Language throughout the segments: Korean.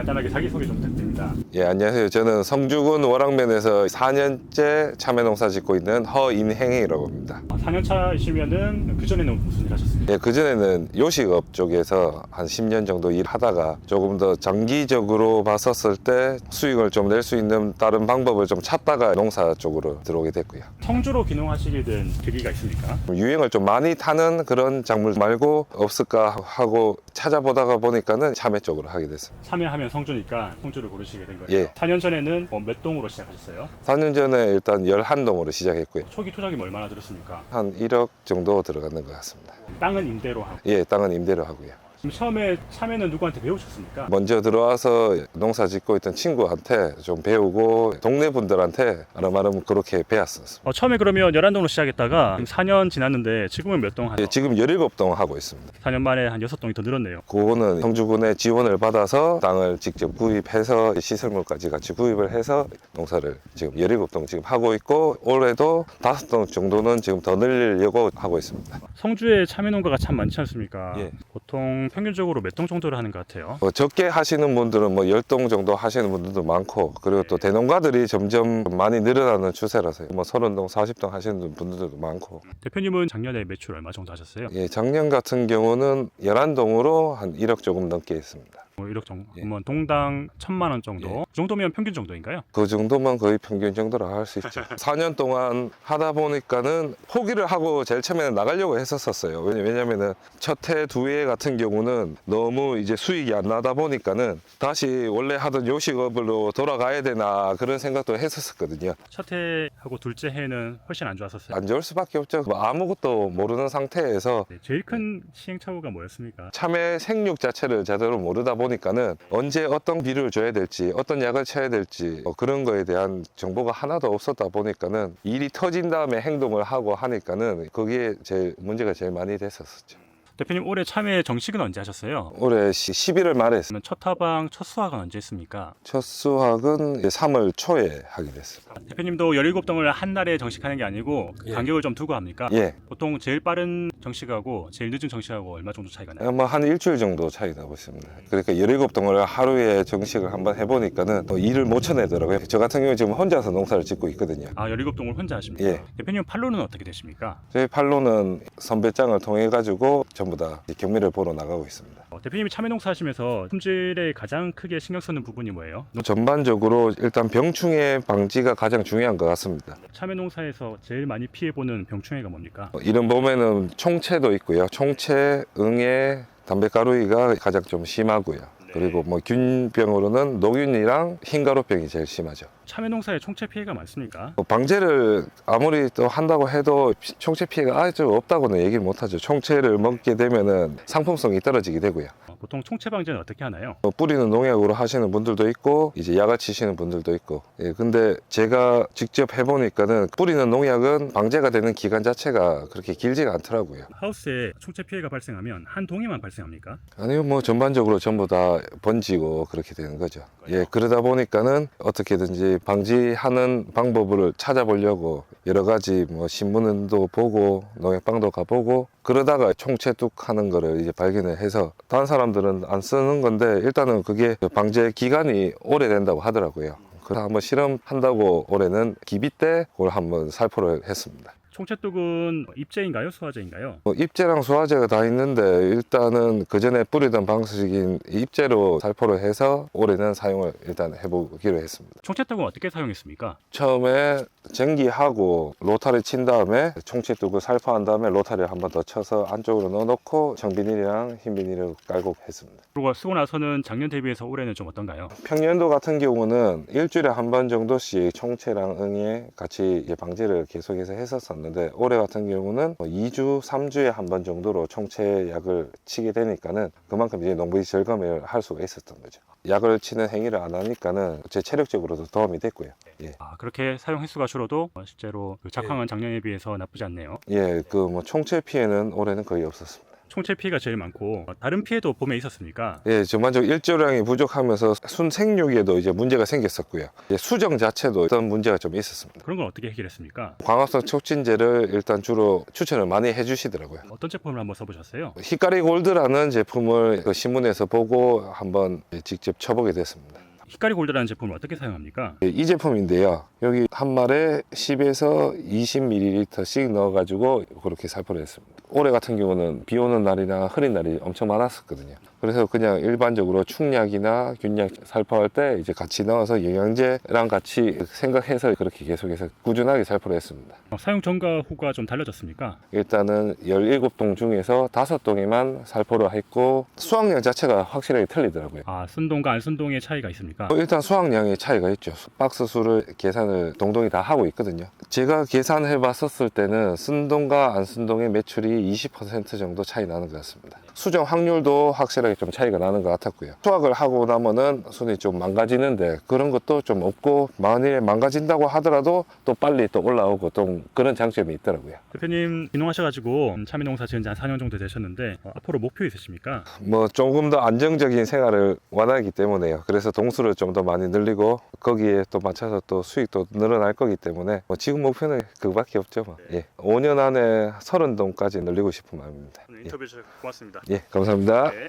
간단하게 자기소개 좀 부탁드립니다. 예, 안녕하세요. 저는 성주군 월왕면에서 4년째 참외 농사 짓고 있는 허인행이라고 합니다. 4년 차이시면은 그전에는 무슨 일 하셨습니까? 예, 그전에는 요식업 쪽에서 한 10년 정도 일하다가 조금 더 장기적으로 봤었을 때 수익을 좀 낼 수 있는 다른 방법을 좀 찾다가 농사 쪽으로 들어오게 됐고요. 성주로 귀농하시게 된 계기가 있습니까? 유행을 좀 많이 타는 그런 작물 말고 없을까 하고 찾아보다가 보니까는 참외 쪽으로 하게 됐습니다. 참여하면 성주니까 성주를 고르시게 된 거예요. 예. 4년 전에는 몇 동으로 시작하셨어요? 4년 전에 일단 11동으로 시작했고요. 초기 투자금이 얼마나 들었습니까? 한 1억 정도 들어가는 것 같습니다. 땅은 임대로 하고. 예, 땅은 임대로 하고요. 그럼 처음에 참외는 누구한테 배우셨습니까? 먼저 들어와서 농사 짓고 있던 친구한테 좀 배우고 동네 분들한테 아름아름 그렇게 배웠었습니다. 처음에 그러면 11동으로 시작했다가 4년 지났는데 지금은 몇 동 하죠? 예, 지금 17동 하고 있습니다. 4년 만에 한 6동이 더 늘었네요. 그거는 성주군의 지원을 받아서 땅을 직접 구입해서 시설물까지 같이 구입을 해서 농사를 지금 17동 지금 하고 있고 올해도 5동 정도는 지금 더 늘리려고 하고 있습니다. 성주에 참외 농가가 참 많지 않습니까? 예. 보통 평균적으로 몇 동 정도를 하는 것 같아요? 적게 하시는 분들은 10동 정도 하시는 분들도 많고 그리고 또 대농가들이 점점 많이 늘어나는 추세라서요. 30동, 40동 하시는 분들도 많고. 대표님은 작년에 매출 얼마 정도 하셨어요? 예, 작년 같은 경우는 11동으로 한 1억 조금 넘게 했습니다. 1억 정도. 예. 그러면 동당 1,000만 원 정도. 예. 그 정도면 평균 정도인가요? 그 정도면 거의 평균 정도라 할 수 있죠. 4년 동안 하다 보니까는 포기를 하고 제일 처음에는 나가려고 했었어요. 왜냐면은 첫 해, 두 해 같은 경우는 너무 이제 수익이 안 나다 보니까는 다시 원래 하던 요식업으로 돌아가야 되나 그런 생각도 했었거든요. 첫 해하고 둘째 해는 훨씬 안 좋았었어요. 안 좋을 수밖에 없죠. 아무것도 모르는 상태에서 네, 제일 큰 시행착오가 뭐였습니까? 참외 생육 자체를 제대로 모르다 보니까는 언제 어떤 비료를 줘야 될지 어떤 약을 쳐야 될지 그런 거에 대한 정보가 하나도 없었다 보니까는 일이 터진 다음에 행동을 하고 하니까는 거기에 제일 문제가 제일 많이 됐었죠. 대표님 올해 참외 정식은 언제 하셨어요? 올해 11월 말에 했어요. 그러면 첫 타방, 첫 수확은 언제 했습니까? 첫 수확은 3월 초에 하게 됐습니다. 대표님도 17동을 한 날에 정식하는 게 아니고 예. 간격을 좀 두고 합니까? 예, 보통 제일 빠른 정식하고 제일 늦은 정식하고 얼마 정도 차이가 나요? 아마 한 일주일 정도 차이 나고 있습니다. 그러니까 17동을 하루에 정식을 한번 해보니까는 일을 못 쳐내더라고요. 저 같은 경우 지금 혼자서 농사를 짓고 있거든요. 17동을 혼자 하십니까? 예. 대표님 판로는 어떻게 되십니까? 저희 판로는 선배장을 통해 가지고 전부 다 경매를 보러 나가고 있습니다. 대표님이 참외 농사 하시면서 품질에 가장 크게 신경 쓰는 부분이 뭐예요? 전반적으로 일단 병충해 방지가 가장 중요한 것 같습니다. 참외 농사에서 제일 많이 피해보는 병충해가 뭡니까? 이런 보면은 총체도 있고요. 총체, 응애, 담배가루이가 가장 좀 심하고요. 그리고 균병으로는 노균이랑 흰가루병이 제일 심하죠. 참외 농사에 총체 피해가 많습니까? 방제를 아무리 또 한다고 해도 총체 피해가 아주 없다고는 얘기를 못하죠. 총체를 먹게 되면은 상품성이 떨어지게 되고요. 보통 총체 방제는 어떻게 하나요? 뿌리는 농약으로 하시는 분들도 있고 이제 약을 치시는 분들도 있고. 예, 근데 제가 직접 해보니까는 뿌리는 농약은 방제가 되는 기간 자체가 그렇게 길지가 않더라고요. 하우스에 총체 피해가 발생하면 한 동에만 발생합니까? 아니요, 전반적으로 전부 다 번지고 그렇게 되는 거죠. 예, 그러다 보니까는 어떻게든지 방지하는 방법을 찾아보려고 여러 가지 신문도 보고 농약방도 가보고 그러다가 총체 뚝 하는 거를 이제 발견을 해서 다른 사람들은 안 쓰는 건데 일단은 그게 방제 기간이 오래된다고 하더라고요. 그래서 한번 실험한다고 올해는 기비 때 그걸 한번 살포를 했습니다. 총체뚝은 입제인가요? 수화제인가요? 입제랑 수화제가 다 있는데 일단은 그 전에 뿌리던 방식인 입제로 살포를 해서 올해는 사용을 일단 해보기로 했습니다. 총체뚝은 어떻게 사용했습니까? 처음에 전기하고 로타리 친 다음에 총체뚝을 살포한 다음에 로타리를 한 번 더 쳐서 안쪽으로 넣어놓고 청비닐이랑 흰비닐을 깔고 했습니다. 그리고 쓰고 나서는 작년 대비해서 올해는 좀 어떤가요? 평년도 같은 경우는 일주일에 한 번 정도씩 총체랑 응애 같이 방제를 계속해서 했었었는데 올해 같은 경우는 2주, 3주에 한 번 정도로 총체약을 치게 되니까는 그만큼 이제 농부의 절감을 할 수가 있었던 거죠. 약을 치는 행위를 안 하니까는 제 체력적으로도 도움이 됐고요. 예. 그렇게 사용 횟수가 줄어도 실제로 그 작황은 작년에 비해서 나쁘지 않네요. 예, 총체 피해는 올해는 거의 없었습니다. 총체 피해가 제일 많고 다른 피해도 봄에 있었습니까? 예, 전반적으로 일조량이 부족하면서 순생육에도 이제 문제가 생겼었고요. 수정 자체도 어떤 문제가 좀 있었습니다. 그런 건 어떻게 해결했습니까? 광합성 촉진제를 일단 주로 추천을 많이 해주시더라고요. 어떤 제품을 한번 써보셨어요? 히카리 골드라는 제품을 그 신문에서 보고 한번 직접 쳐보게 됐습니다. 히카리 골드라는 제품을 어떻게 사용합니까? 이 제품인데요. 여기 한 말에 10에서 20ml씩 넣어가지고 그렇게 살포를 했습니다. 올해 같은 경우는 비 오는 날이나 흐린 날이 엄청 많았었거든요. 그래서 그냥 일반적으로 충약이나 균약 살포할 때 이제 같이 넣어서 영양제랑 같이 생각해서 그렇게 계속해서 꾸준하게 살포를 했습니다. 사용 전과 후가 좀 달라졌습니까? 일단은 17동 중에서 5동에만 살포를 했고 수확량 자체가 확실하게 틀리더라고요. 순동과 안 순동의 차이가 있습니까? 일단 수확량의 차이가 있죠. 박스 수를 계산을 동동이 다 하고 있거든요. 제가 계산해 봤었을 때는 순동과 안 순동의 매출이 20% 정도 차이 나는 것 같습니다. 수정 확률도 확실하게 좀 차이가 나는 것 같았고요. 수확을 하고 나면은 순이 좀 망가지는데 그런 것도 좀 없고, 만일에 망가진다고 하더라도 또 빨리 또 올라오고 또 그런 장점이 있더라고요. 대표님 귀농하셔가지고 참외농사 지은 지 한 4년 정도 되셨는데 앞으로 목표 있으십니까? 뭐 조금 더 안정적인 생활을 원하기 때문에요. 그래서 동수를 좀 더 많이 늘리고 거기에 또 맞춰서 또 수익도 늘어날 거기 때문에 뭐 지금 목표는 그거밖에 없죠. 뭐. 예. 5년 안에 30동까지 늘리고 싶은 마음입니다. 오늘 인터뷰 주셔서 고맙습니다. 예, 감사합니다. 네.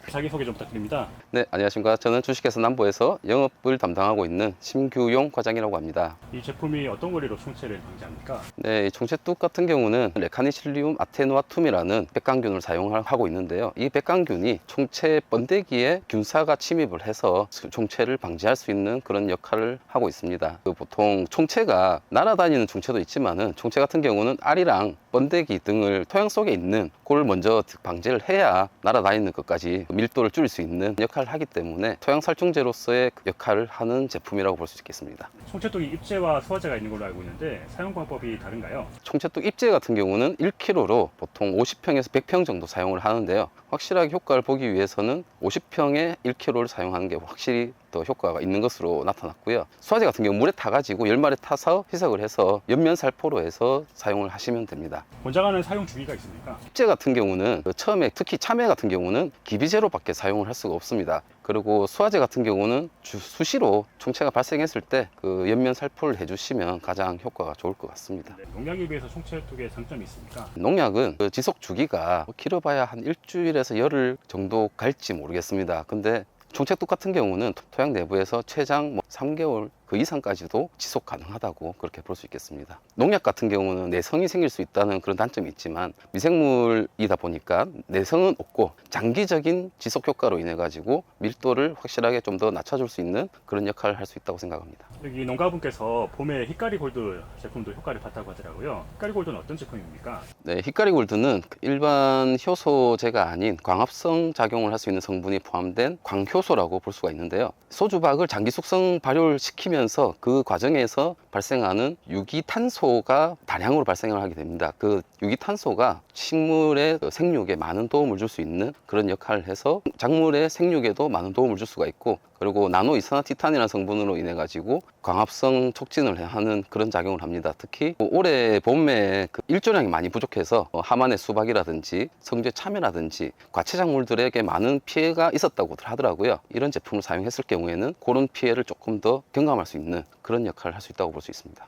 자기소개 좀 부탁드립니다. 네, 안녕하십니까. 저는 주식회사 남보에서 영업을 담당하고 있는 심규용 과장이라고 합니다. 이 제품이 어떤 원리로 총체를 방지합니까? 네, 이 총체뚝 같은 경우는 레카니실리움 아테누아툼이라는 백강균을 사용하고 있는데요. 이 백강균이 총체 번데기에 균사가 침입을 해서 총체를 방지할 수 있는 그런 역할을 하고 있습니다. 보통 총체가 날아다니는 총체도 있지만은 총체 같은 경우는 알이랑 번데기 등을 토양 속에 있는 걸 먼저 방제를 해야 날아다니는 것까지 밀도를 줄일 수 있는 역할을 하기 때문에 토양 살충제로서의 역할을 하는 제품이라고 볼 수 있겠습니다. 총체뚝이 입제와 소화제가 있는 걸로 알고 있는데 사용 방법이 다른가요? 총체뚝 입제 같은 경우는 1kg로 보통 50평에서 100평 정도 사용을 하는데요. 확실하게 효과를 보기 위해서는 50평에 1kg를 사용하는 게 확실히 더 효과가 있는 것으로 나타났고요. 소화제 같은 경우 물에 타가지고 열말에 타서 희석을 해서 옆면 살포로 해서 사용을 하시면 됩니다. 권장하는 사용 주기가 있습니까? 입제 같은 경우는 처음에 특히 참외 같은 경우는 기비제로밖에 사용을 할 수가 없습니다. 그리고 소화제 같은 경우는 수시로 총체가 발생했을 때 그 옆면 살포를 해주시면 가장 효과가 좋을 것 같습니다. 농약에 비해서 총체뚝의 장점이 있습니까? 농약은 그 지속 주기가 길어봐야 한 일주일에서 열흘 정도 갈지 모르겠습니다. 근데 총체뚝 같은 경우는 토양 내부에서 최장 3개월 그 이상까지도 지속 가능하다고 그렇게 볼 수 있겠습니다. 농약 같은 경우는 내성이 생길 수 있다는 그런 단점이 있지만 미생물이다 보니까 내성은 없고 장기적인 지속 효과로 인해 가지고 밀도를 확실하게 좀 더 낮춰줄 수 있는 그런 역할을 할 수 있다고 생각합니다. 여기 농가분께서 봄에 히카리 골드 제품도 효과를 봤다고 하더라고요. 히카리 골드는 어떤 제품입니까? 네, 히카리 골드는 일반 효소제가 아닌 광합성 작용을 할 수 있는 성분이 포함된 광효소라고 볼 수가 있는데요. 소주박을 장기 숙성 발효를 시키면서 그 과정에서 발생하는 유기탄소가 다량으로 발생을 하게 됩니다. 그 유기탄소가 식물의 생육에 많은 도움을 줄 수 있는 그런 역할을 해서 작물의 생육에도 많은 도움을 줄 수가 있고, 그리고 나노 이산화티탄이라는 성분으로 인해 가지고 광합성 촉진을 하는 그런 작용을 합니다. 특히 올해 봄에 그 일조량이 많이 부족해서 하만의 수박이라든지 성주의 참외라든지 과채작물들에게 많은 피해가 있었다고 하더라고요. 이런 제품을 사용했을 경우에는 그런 피해를 조금 더 경감할 수 있는 그런 역할을 할 수 있다고 볼 수 있습니다.